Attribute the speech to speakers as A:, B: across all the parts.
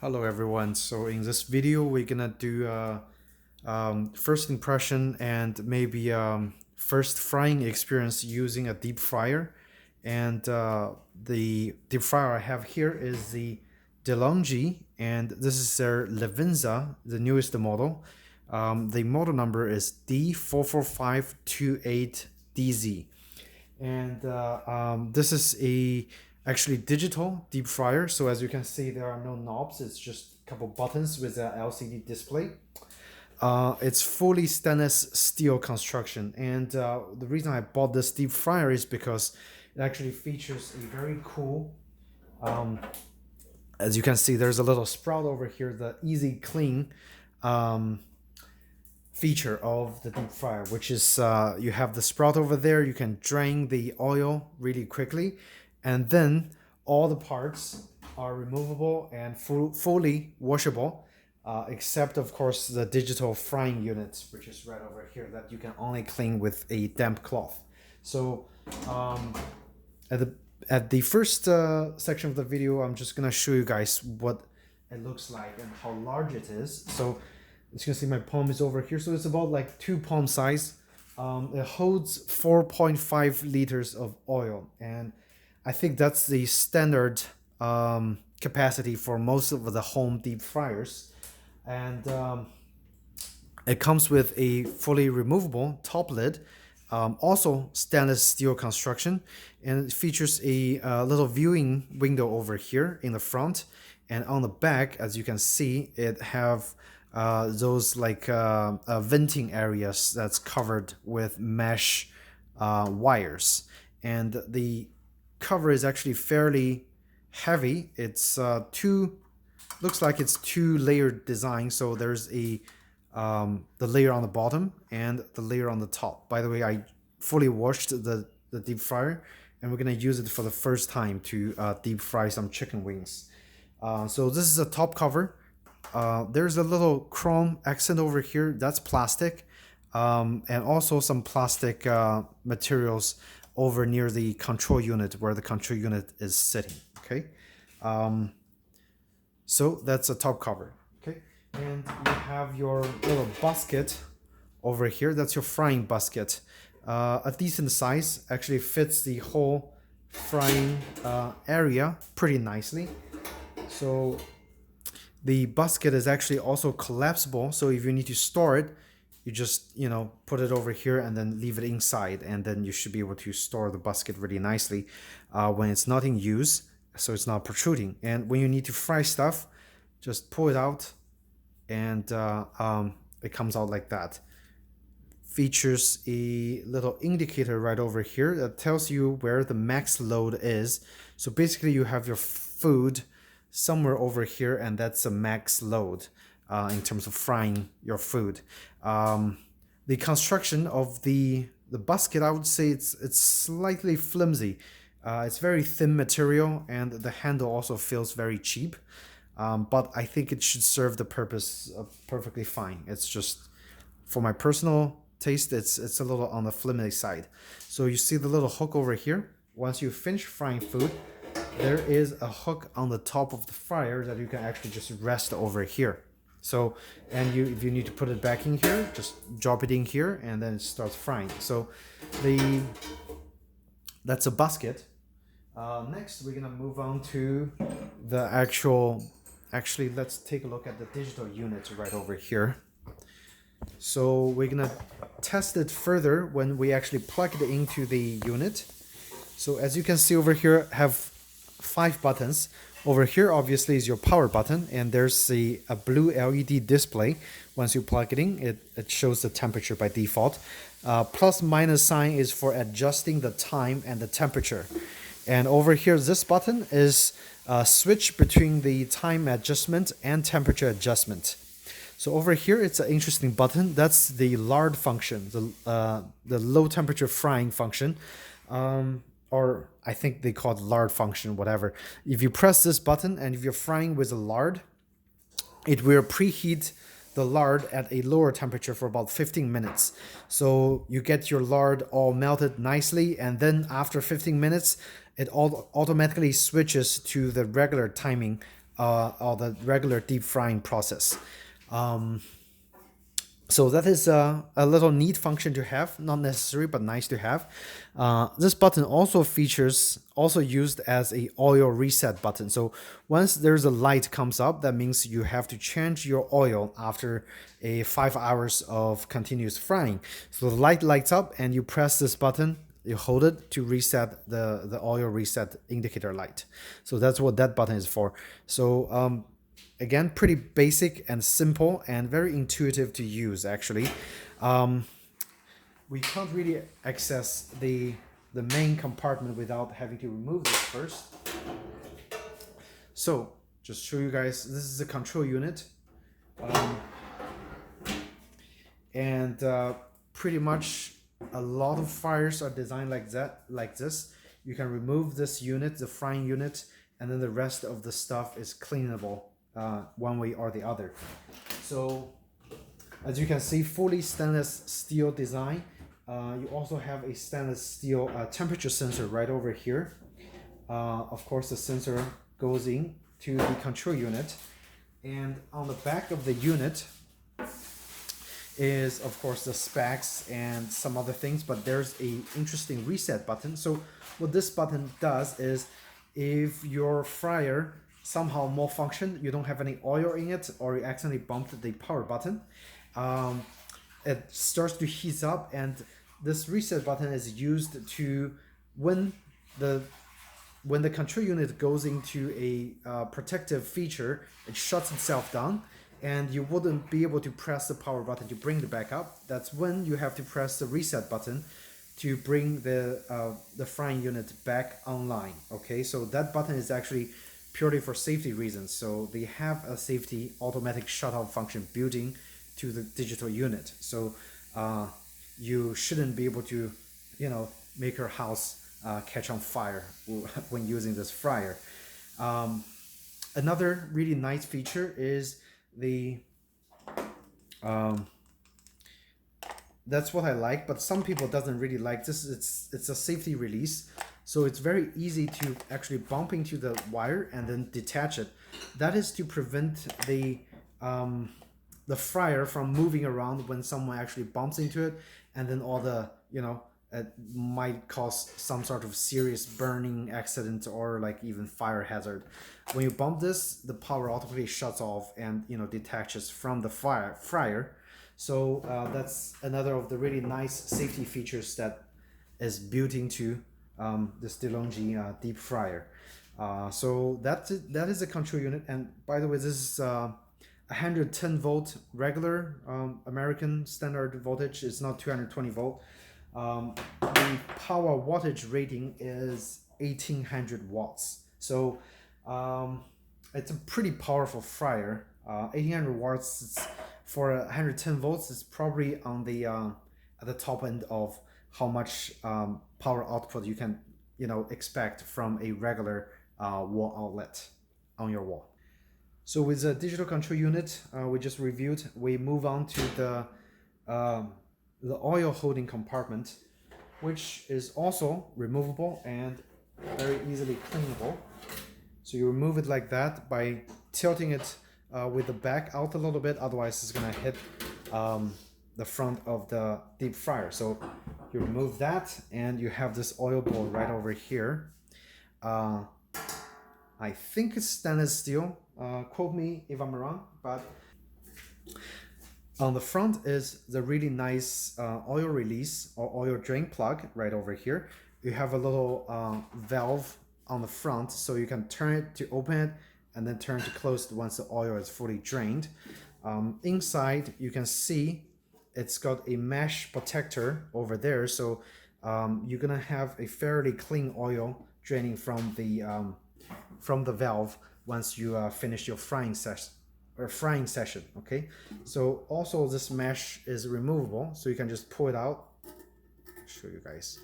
A: Hello everyone. So in this video, we're gonna do first impression and maybe first frying experience using a deep fryer. And the deep fryer I have here is the DeLonghi, and this is their Livenza, the newest model. The model number is D44528DZ, and this is a actually digital deep fryer. So as you can see, there are no knobs. It's just a couple buttons with a LCD display. It's fully stainless steel construction, and the reason I bought this deep fryer is because it actually features a very cool, as you can see, there's a little sprout over here, the easy clean feature of the deep fryer, which is you have the sprout over there. You can drain the oil really quickly, and then all the parts are removable and fully washable, except of course the digital frying unit, which is right over here, that you can only clean with a damp cloth. So at the first section of the video, I'm just gonna show you guys what it looks like and how large it is. So as you can see, my palm is over here, so it's about like 2 palm size. It holds 4.5 liters of oil, and I think that's the standard capacity for most of the home deep fryers. And it comes with a fully removable top lid, also stainless steel construction, and it features a little viewing window over here in the front, and on the back, as you can see, it have those like venting areas that's covered with mesh wires, and the cover is actually fairly heavy. It's looks like it's two layered design. So there's a the layer on the bottom and the layer on the top. By the way, I fully washed the deep fryer, and we're gonna use it for the first time to deep fry some chicken wings. So this is a top cover. There's a little chrome accent over here. That's plastic, and also some plastic materials over near the control unit where the control unit is sitting. Okay, so that's a top cover. Okay, and you have your little basket over here. That's your frying basket. A decent size, actually fits the whole frying area pretty nicely. So the basket is actually also collapsible, so if you need to store it, you just put it over here and then leave it inside, and then you should be able to store the basket really nicely when it's not in use, so it's not protruding. And when you need to fry stuff, just pull it out, and it comes out like that. Features a little indicator right over here that tells you where the max load is. So basically you have your food somewhere over here, and that's a max load in terms of frying your food. The construction of the basket, I would say it's slightly flimsy. It's very thin material, and the handle also feels very cheap. But I think it should serve the purpose perfectly fine. It's just, for my personal taste, it's a little on the flimsy side. So you see the little hook over here. Once you finish frying food, there is a hook on the top of the fryer that you can actually just rest over here. So, and if you need to put it back in here, just drop it in here, and then it starts frying. So that's a basket. Next, we're gonna move on to the actually, let's take a look at the digital unit right over here. So we're gonna test it further when we actually plug it into the unit. So as you can see over here, have 5 buttons. Over here obviously is your power button, and there's a blue LED display. Once you plug it in, it shows the temperature by default. Plus minus sign is for adjusting the time and the temperature. And over here, this button is a switch between the time adjustment and temperature adjustment. So over here, it's an interesting button. That's the lard function, the low temperature frying function. Or I think they call it lard function, whatever. If you press this button, and if you're frying with a lard, it will preheat the lard at a lower temperature for about 15 minutes. So you get your lard all melted nicely, and then after 15 minutes, it automatically switches to the regular timing or the regular deep frying process. So that is a little neat function to have, not necessary, but nice to have. This button also used as a oil reset button. So once there's a light comes up, that means you have to change your oil after a 5 hours of continuous frying. So the light lights up and you press this button, you hold it to reset the oil reset indicator light. So that's what that button is for. So again, pretty basic and simple and very intuitive to use, actually. We can't really access the main compartment without having to remove this first. So just show you guys, this is the control unit. And pretty much a lot of fryers are designed like this. You can remove this unit, the frying unit, and then the rest of the stuff is cleanable one way or the other. So as you can see, fully stainless steel design. You also have a stainless steel temperature sensor right over here. Of course, the sensor goes in to the control unit, and on the back of the unit is of course the specs and some other things, but there's a interesting reset button. So what this button does is, if your fryer somehow malfunction, you don't have any oil in it, or you accidentally bumped the power button, it starts to heat up, and this reset button is used to, when the control unit goes into a protective feature, it shuts itself down, and you wouldn't be able to press the power button to bring it back up. That's when you have to press the reset button to bring the frying unit back online. Okay, so that button is actually purely for safety reasons. So they have a safety automatic shut-off function built in to the digital unit. So you shouldn't be able to, make your house catch on fire when using this fryer. Another really nice feature is the that's what I like, but some people doesn't really like this. It's a safety release, so it's very easy to actually bump into the wire and then detach it. That is to prevent the fryer from moving around when someone actually bumps into it, and then all the it might cause some sort of serious burning accident or like even fire hazard. When you bump this, the power automatically shuts off and detaches from the fryer. So that's another of the really nice safety features that is built into this DeLonghi deep fryer. So that is a control unit. And by the way, this is 110 volt regular American standard voltage. It's not 220 volt. The power wattage rating is 1800 watts. So it's a pretty powerful fryer. 1800 watts for 110 volts is probably on the at the top end of how much power output you can expect from a regular wall outlet on your wall. So with the digital control unit we just reviewed, we move on to the oil holding compartment, which is also removable and very easily cleanable. So you remove it like that by tilting it with the back out a little bit, otherwise it's gonna hit the front of the deep fryer. So you remove that and you have this oil bowl right over here. I think it's stainless steel, quote me if I'm wrong, but on the front is the really nice oil release or oil drain plug right over here. You have a little valve on the front, so you can turn it to open it and then turn to close it once the oil is fully drained. Inside, you can see it's got a mesh protector over there, so you're gonna have a fairly clean oil draining from the valve once you finish your frying session. Okay, so also this mesh is removable, so you can just pull it out. Show you guys.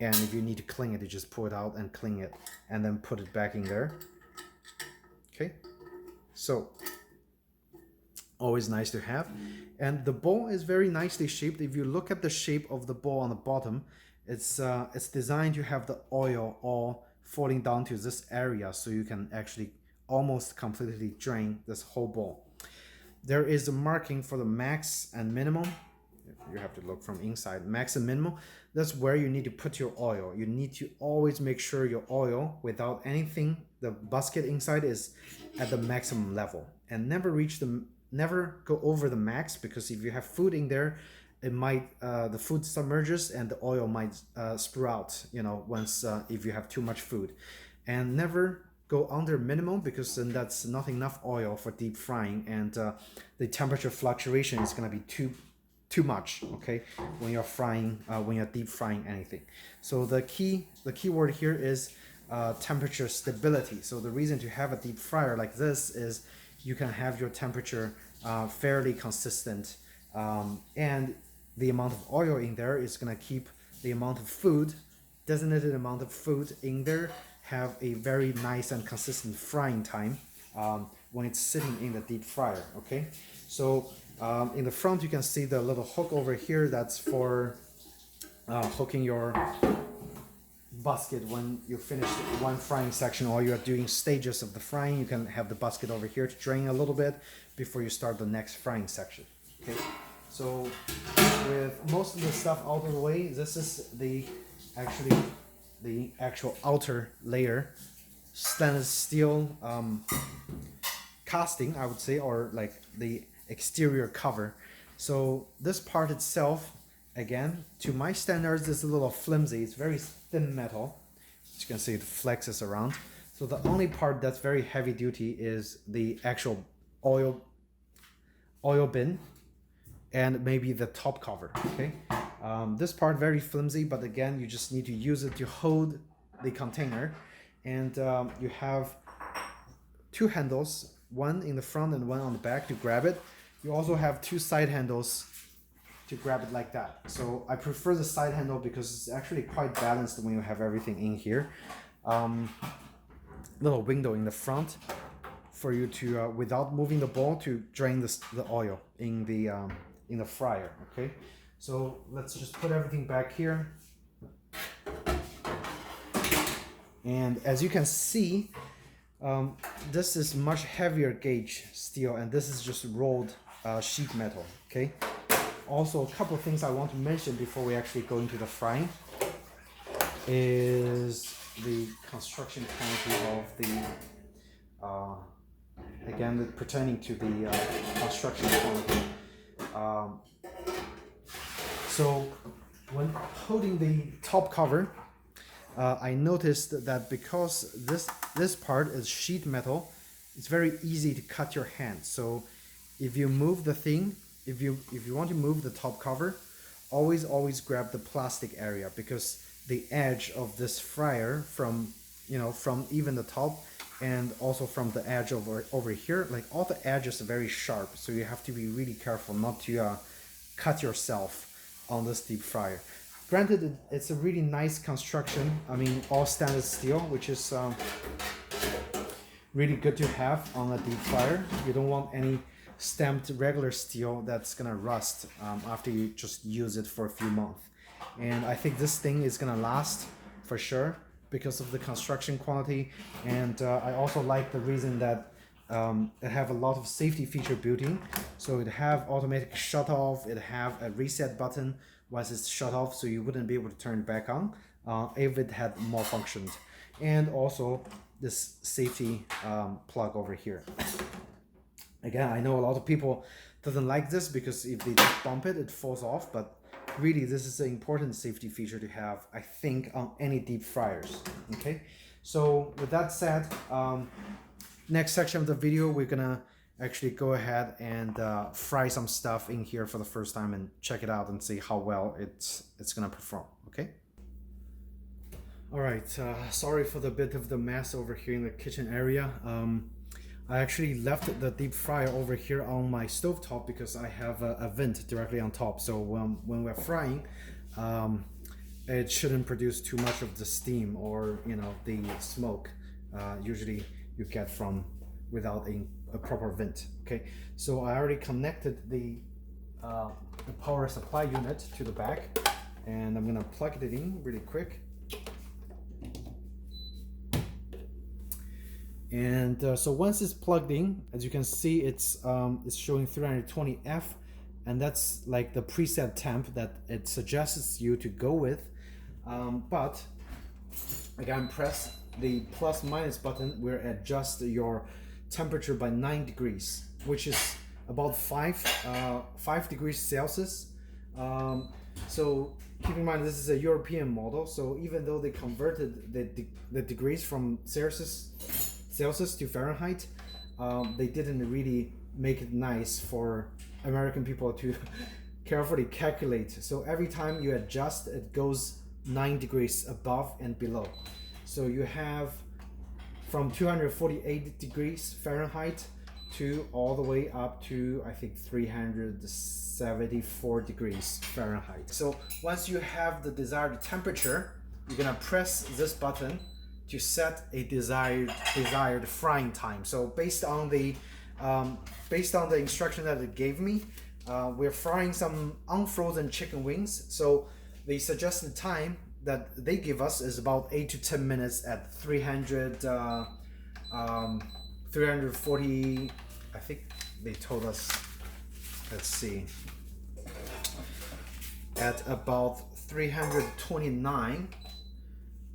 A: And if you need to clean it, you just pull it out and clean it and then put it back in there. Okay, so always nice to have. And the bowl is very nicely shaped. If you look at the shape of the bowl on the bottom, it's designed to have the oil all falling down to this area, so you can actually almost completely drain this whole bowl. There is a marking for the max and minimum. You have to look from inside, max and minimum. That's where you need to put your oil. You need to always make sure your oil, without anything, the basket inside is at the maximum level, and never go over the max, because if you have food in there, it might the food submerges and the oil might sprout, once if you have too much food. And never go under minimum, because then that's not enough oil for deep frying, and the temperature fluctuation is going to be too much, okay, when you're frying, when you're deep frying anything. So the key word here is temperature stability. So the reason to have a deep fryer like this is you can have your temperature fairly consistent, and the amount of oil in there is going to keep the amount of food, designated amount of food in there, have a very nice and consistent frying time when it's sitting in the deep fryer, okay? So in the front you can see the little hook over here. That's for hooking your basket when you finish one frying section, or you're doing stages of the frying. You can have the basket over here to drain a little bit before you start the next frying section, okay? So with most of the stuff out of the way, this is the actual outer layer, stainless steel casting, I would say, or like the exterior cover. So this part itself, again, to my standards, is a little flimsy. It's very thin metal. As you can see, it flexes around. So the only part that's very heavy duty is the actual oil bin and maybe the top cover, okay? This part very flimsy, but again, you just need to use it to hold the container. And you have two handles, one in the front and one on the back to grab it. You also have two side handles to grab it like that. So I prefer the side handle because it's actually quite balanced when you have everything in here. Little window in the front for you to, without moving the bowl, to drain the oil in the fryer, okay? So let's just put everything back here. And as you can see, this is much heavier gauge steel, and this is just rolled sheet metal, okay? Also, a couple of things I want to mention before we actually go into the frying is the construction quality of the, again, pertaining to the construction quality. So when holding the top cover, I noticed that because this part is sheet metal, it's very easy to cut your hand. So if you move the thing, if you want to move the top cover, always grab the plastic area, because the edge of this fryer from even the top and also from the edge over here, like all the edges are very sharp. So you have to be really careful not to cut yourself on this deep fryer. Granted, it's a really nice construction. I mean, all stainless steel, which is really good to have on a deep fryer. You don't want any stamped regular steel that's gonna rust after you just use it for a few months. And I think this thing is gonna last for sure because of the construction quality. And I also like the reason that it have a lot of safety feature built in. So it have automatic shut off, it have a reset button once it's shut off, so you wouldn't be able to turn it back on if it had malfunctioned. And also this safety plug over here. Again, I know a lot of people doesn't like this because if they just bump it, it falls off, but really this is an important safety feature to have, I think, on any deep fryers, okay? So with that said, next section of the video, we're gonna actually go ahead and fry some stuff in here for the first time and check it out and see how well it's gonna perform, okay? All right, sorry for the bit of the mess over here in the kitchen area. I actually left the deep fryer over here on my stovetop because I have a vent directly on top. So when we're frying, it shouldn't produce too much of the steam or the smoke usually you get from without a proper vent. Okay, so I already connected the power supply unit to the back, and I'm gonna plug it in really quick. And so once it's plugged in, as you can see, it's showing 320F, and that's like the preset temp that it suggests you to go with. But again, press the plus minus button where it adjusts your temperature by 9 degrees, which is about 5 degrees Celsius. So keep in mind, this is a European model, so even though they converted the degrees from Celsius to Fahrenheit, they didn't really make it nice for American people to carefully calculate. So every time you adjust, it goes 9 degrees above and below. So you have from 248 degrees Fahrenheit to all the way up to, I think, 374 degrees Fahrenheit. So once you have the desired temperature, you're gonna press this button to set a desired frying time. So based on the instruction that it gave me, we're frying some unfrozen chicken wings. So the suggested time that they give us is about 8 to 10 minutes at 340. I think they told us. Let's see. At about 329.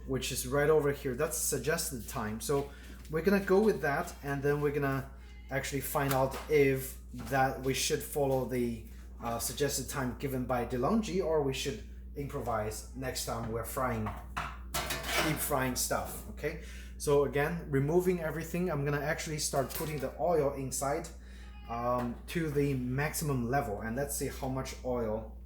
A: Which is right over here. That's suggested time. So we're gonna go with that, and then we're gonna actually find out if that we should follow the suggested time given by DeLonghi, or we should improvise next time we're deep frying stuff. Okay, so again, removing everything, I'm gonna actually start putting the oil inside to the maximum level, and let's see how much oil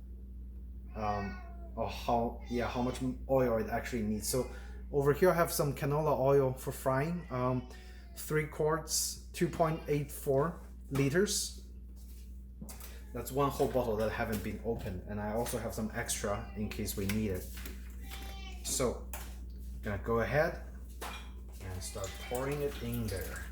A: or how much oil it actually needs. So over here I have some canola oil for frying, 3 quarts, 2.84 liters. That's one whole bottle that haven't been opened, and I also have some extra in case we need it. So I'm gonna go ahead and start pouring it in there.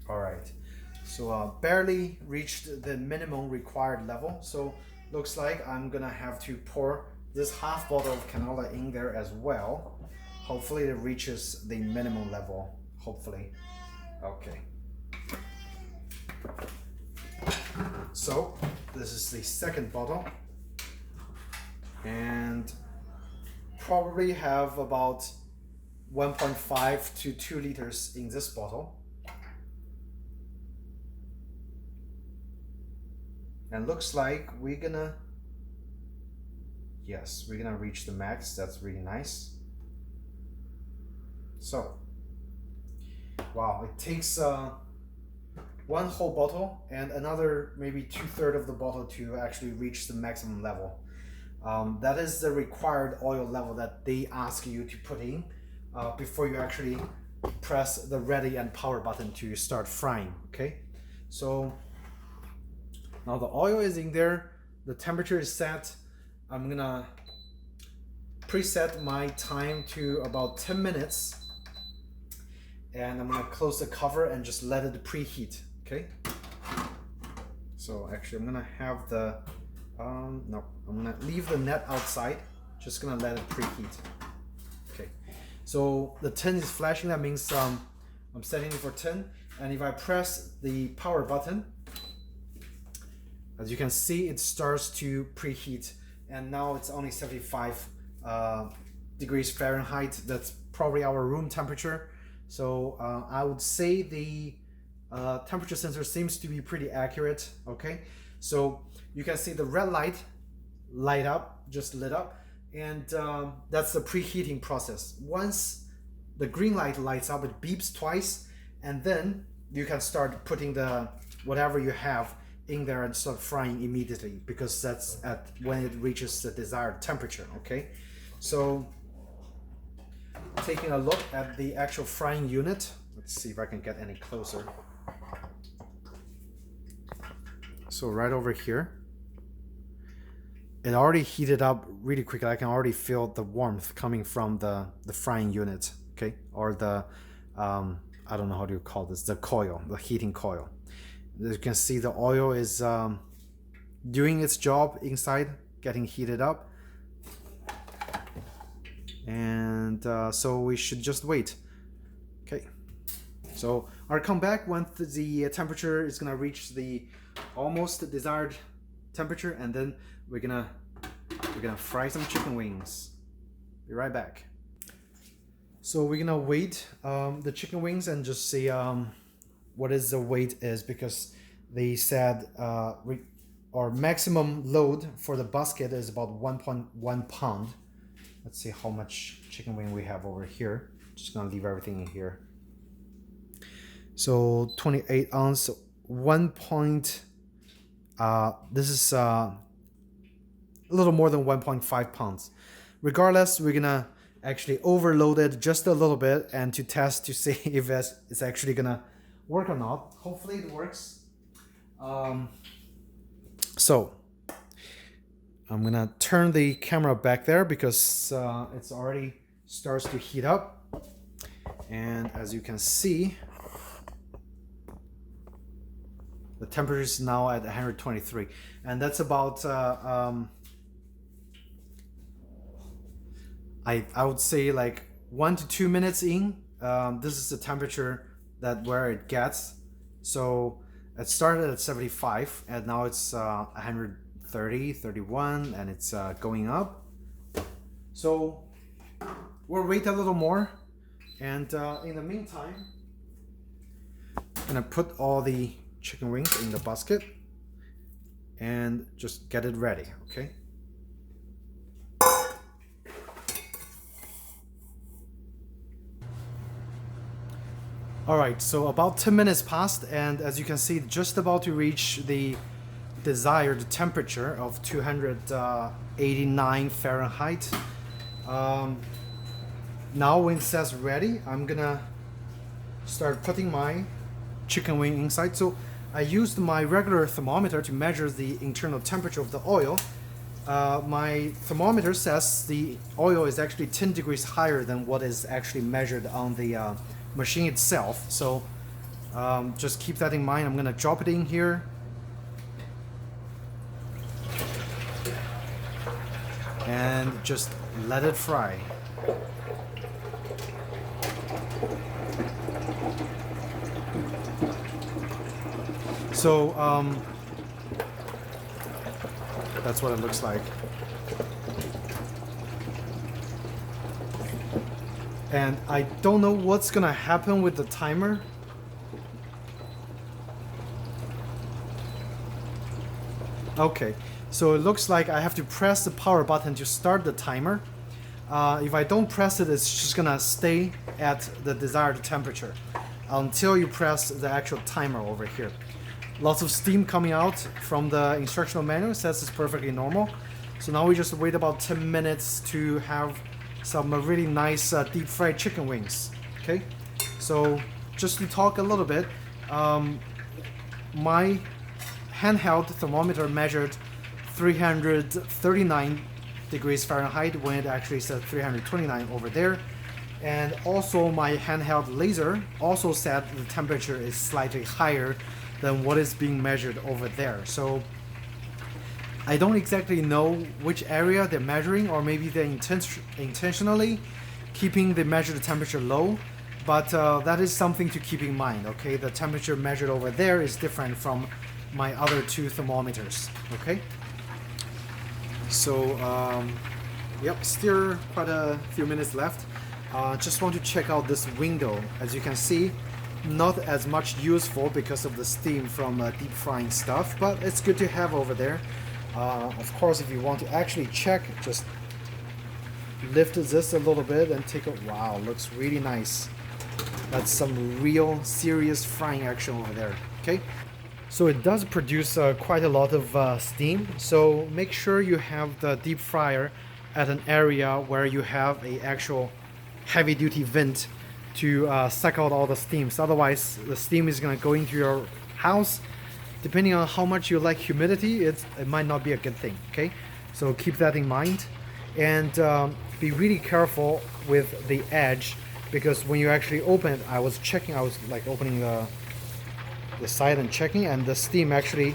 A: All right, so barely reached the minimum required level. So looks like I'm gonna have to pour this half bottle of canola in there as well. Hopefully it reaches the minimum level, hopefully. Okay. So this is the second bottle, and probably have about 1.5 to 2 liters in this bottle. And looks like we're gonna reach the max. That's really nice. So wow, it takes one whole bottle and another maybe 2/3 of the bottle to actually reach the maximum level. That is the required oil level that they ask you to put in before you actually press the ready and power button to start frying. Okay, so now the oil is in there, the temperature is set. I'm gonna preset my time to about 10 minutes, and I'm gonna close the cover and just let it preheat. Okay, so actually I'm gonna have the no, I'm gonna leave the net outside, just gonna let it preheat. Okay, so the 10 is flashing. That means I'm setting it for 10, and if I press the power button, as you can see, it starts to preheat, and now it's only 75 degrees Fahrenheit. That's probably our room temperature. So I would say the temperature sensor seems to be pretty accurate. Okay, so you can see the red light just lit up, and that's the preheating process. Once the green light lights up, it beeps twice, and then you can start putting the whatever you have in there and start frying immediately, because that's at when it reaches the desired temperature. Okay, so taking a look at the actual frying unit, let's see if I can get any closer. So right over here, it already heated up really quickly. I can already feel the warmth coming from the frying unit, okay, or the I don't know how to call this, the coil, the heating coil. As you can see, the oil is doing its job inside, getting heated up. And so we should just wait. Okay, so I'll come back once the temperature is gonna reach the almost desired temperature, and then we're gonna fry some chicken wings. Be right back. So we're gonna weight the chicken wings and just see what is the weight is, because they said our maximum load for the basket is about 1.1 pound. Let's see how much chicken wing we have over here. Just gonna leave everything in here. So 28 ounce, this is a little more than 1.5 pounds. Regardless, we're gonna actually overload it just a little bit and to test to see if it's actually gonna work or not. Hopefully it works. So I'm gonna turn the camera back there because it's already starts to heat up, and as you can see, the temperature is now at 123, and that's about I would say like 1 to 2 minutes in. This is the temperature where it gets. So it started at 75 and now it's 130, 31, and it's going up. So we'll wait a little more, and in the meantime, I'm gonna put all the chicken wings in the basket and just get it ready, okay? All right, so about 10 minutes passed, and as you can see, just about to reach the desired temperature of 289 Fahrenheit. Now when it says ready, I'm gonna start putting my chicken wing inside. So I used my regular thermometer to measure the internal temperature of the oil. My thermometer says the oil is actually 10 degrees higher than what is actually measured on the machine itself. So just keep that in mind. I'm gonna drop it in here. And just let it fry. So that's what it looks like. And I don't know what's gonna happen with the timer. Okay, so it looks like I have to press the power button to start the timer. If I don't press it, it's just gonna stay at the desired temperature until you press the actual timer over here. Lots of steam coming out from the instructional manual, says it's perfectly normal. So now we just wait about 10 minutes to have some really nice deep fried chicken wings. Okay, so just to talk a little bit, my handheld thermometer measured 339 degrees Fahrenheit when it actually said 329 over there. And also my handheld laser also said the temperature is slightly higher than what is being measured over there. So I don't exactly know which area they're measuring, or maybe they're intentionally keeping the measured temperature low, but that is something to keep in mind, okay? The temperature measured over there is different from my other two thermometers, okay? So, yep, still quite a few minutes left. Just want to check out this window. As you can see, not as much useful because of the steam from deep frying stuff, but it's good to have over there. Of course, if you want to actually check, just lift this a little bit and take a wow, looks really nice. That's some real serious frying action over there, okay? So it does produce quite a lot of steam, so make sure you have the deep fryer at an area where you have a actual heavy duty vent to suck out all the steams. Otherwise the steam is going to go into your house. Depending on how much you like humidity, it might not be a good thing, okay? So keep that in mind, and be really careful with the edge because when you actually open it, I was like opening the side and checking, and the steam actually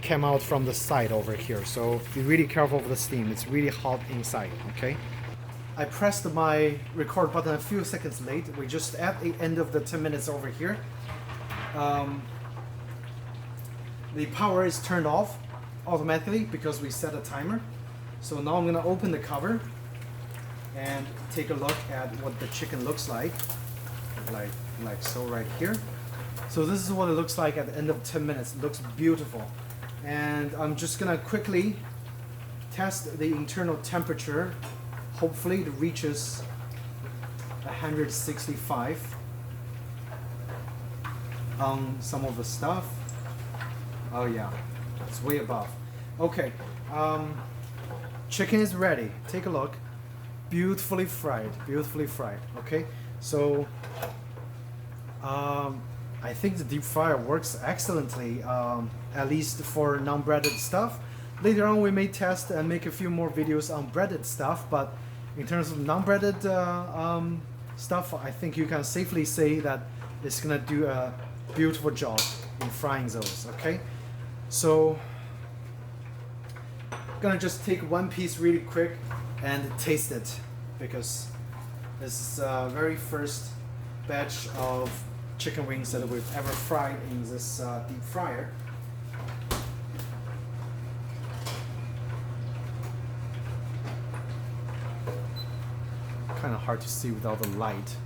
A: came out from the side over here. So be really careful with the steam. It's really hot inside, okay? I pressed my record button a few seconds late. We're just at the end of the 10 minutes over here. The power is turned off automatically because we set a timer. So now I'm gonna open the cover and take a look at what the chicken looks like so right here. So this is what it looks like at the end of 10 minutes. It looks beautiful. And I'm just gonna quickly test the internal temperature. Hopefully it reaches 165 on some of the stuff. Oh yeah, it's way above. Okay, chicken is ready. Take a look. Beautifully fried, beautifully fried. Okay, so I think the deep fryer works excellently, at least for non-breaded stuff. Later on we may test and make a few more videos on breaded stuff, but in terms of non-breaded stuff, I think you can safely say that it's gonna do a beautiful job in frying those, okay? So I'm gonna just take one piece really quick and taste it, because this is the very first batch of chicken wings that we've ever fried in this deep fryer. Kind of hard to see without the light.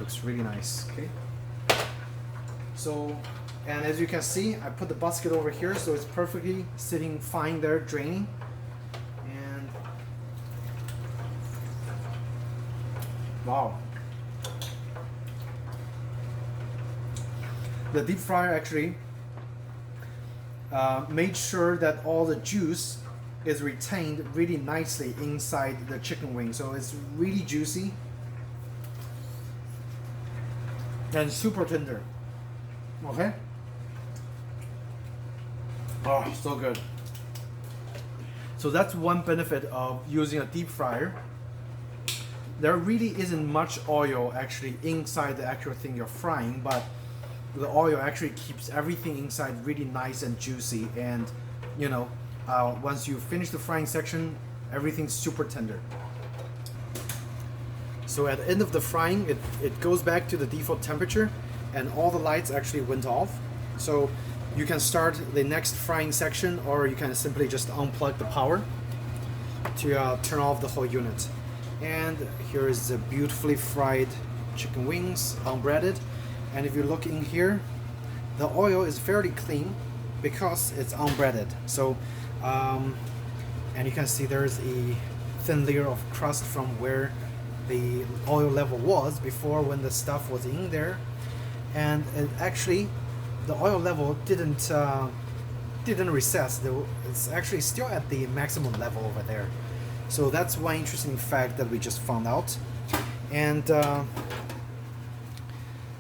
A: Looks really nice. Okay. So, and as you can see, I put the basket over here, so it's perfectly sitting fine there, draining. And wow. The deep fryer actually made sure that all the juice is retained really nicely inside the chicken wing, so it's really juicy and super tender. Okay. Oh, so good. So that's one benefit of using a deep fryer. There really isn't much oil actually inside the actual thing you're frying, but the oil actually keeps everything inside really nice and juicy, and you know, once you finish the frying section, everything's super tender. So at the end of the frying, it goes back to the default temperature, and all the lights actually went off. So you can start the next frying section, or you can simply just unplug the power to turn off the whole unit. And here is the beautifully fried chicken wings, unbreaded. And if you look in here, the oil is fairly clean because it's unbreaded. So, and you can see there's a thin layer of crust from where the oil level was before, when the stuff was in there. And it actually, the oil level didn't recess. It's actually still at the maximum level over there. So that's one interesting fact that we just found out. And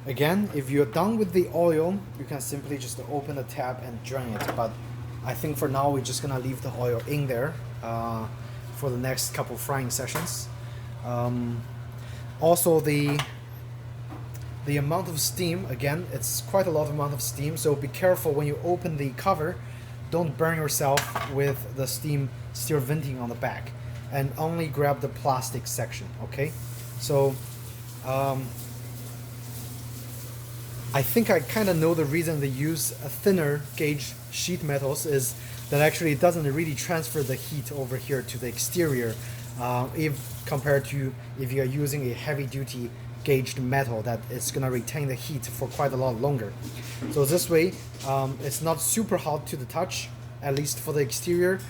A: again, if you're done with the oil, you can simply just open the tap and drain it. But I think for now we're just gonna leave the oil in there for the next couple frying sessions. Also, the amount of steam, again, it's quite a lot of amount of steam, so be careful when you open the cover. Don't burn yourself with the steam still venting on the back, and only grab the plastic section, okay? So I think I kind of know the reason they use a thinner gauge sheet metals is that actually it doesn't really transfer the heat over here to the exterior, if compared to if you're using a heavy duty gauged metal, that it's gonna retain the heat for quite a lot longer. So this way it's not super hot to the touch, at least for the exterior.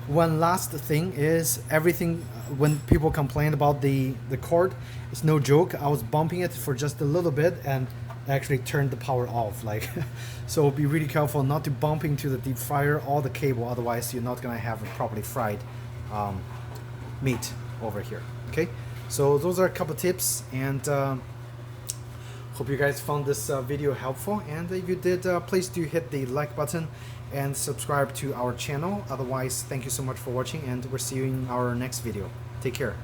A: One last thing is everything, when people complain about the cord, it's no joke. I was bumping it for just a little bit and actually turned the power off, like so be really careful not to bump into the deep fryer or the cable, otherwise you're not gonna have a properly fried meat over here. Okay, so those are a couple tips, and hope you guys found this video helpful, and if you did, please do hit the like button and subscribe to our channel. Otherwise, thank you so much for watching, and we'll see you in our next video. Take care.